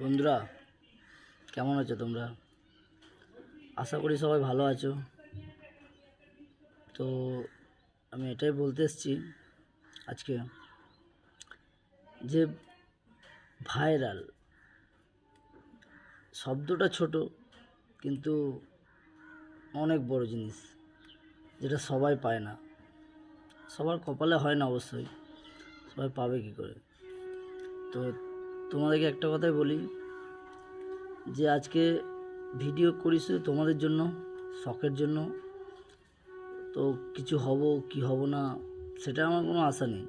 বন্ধুরা, কেমন আছো তোমরা? আশা করি সবাই ভালো আছো। তো আমি এটাই বলতে এসেছি আজকে যে ভাইরাল শব্দটা ছোট কিন্তু অনেক বড় জিনিস, যেটা সবাই পায় না, সবার কপালে হয় না অবশ্যই। সবাই পাবে কী করে? তো তোমাদেরকে একটা কথাই বলি যে আজকে ভিডিও করিস তোমাদের জন্য, শখের জন্য। তো কিছু হব কি হব না সেটা আমার কোনো আশা নেই,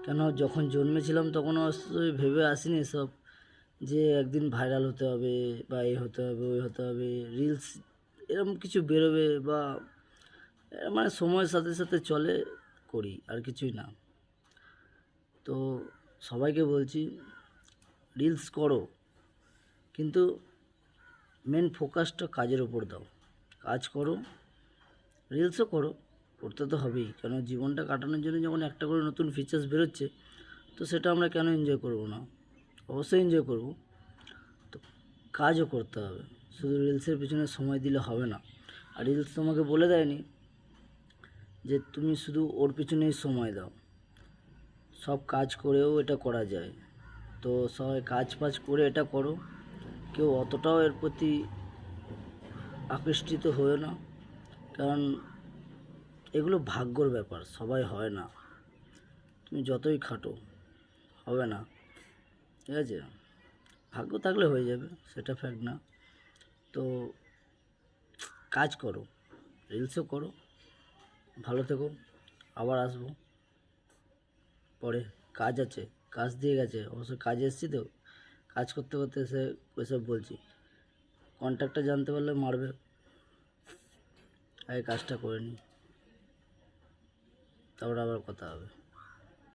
কেন যখন জন্মেছিলাম তখন অবশ্যই ভেবে আসিনি এসব যে একদিন ভাইরাল হতে হবে বা এ হতে হবে ওই হতে হবে, রিলস এরকম কিছু বেরোবে বা মানে সময়ের সাথে সাথে চলে করি, আর কিছুই না। তো সবাইকে বলছি রিলস করো, কিন্তু মেন ফোকাসটা কাজের ওপর দাও। কাজ করো, রিলসও করো, করতে তো হবেই, কেন জীবনটা কাটানোর জন্য যখন একটা করে নতুন ফিচার্স বেরোচ্ছে তো সেটা আমরা কেন এনজয় করব না? অবশ্যই এনজয় করব। তো কাজও করতে হবে, শুধু রিলসের পিছনে সময় দিলে হবে না। আর রিলস তোমাকে বলে দেয়নি যে তুমি শুধু ওর পিছনেই সময় দাও, সব কাজ করেও এটা করা যায়। তো সবাই কাজ করে এটা করো, কেউ অতটাও এর প্রতি আকৃষ্টিত হয়েও না, কারণ এগুলো ভাগ্যর ব্যাপার, সবাই হয় না। তুমি যতই খাটো হবে না, ঠিক আছে? ভাগ্য থাকলে হয়ে যাবে, সেটা ফ্যাক্ট না। তো কাজ করো, রিলসও করো, ভালো থেকো। আবার আসবো পরে, কাজ আছে, কাজ দিয়ে গেছে, অবশ্যই কাজে এসেছি তো, কাজ করতে করতে এসে ওইসব বলছি। কন্ট্যাক্টটা জানতে পারলে মারবে, আগে কাজটা করে নিই, তারপর আবার কথা হবে।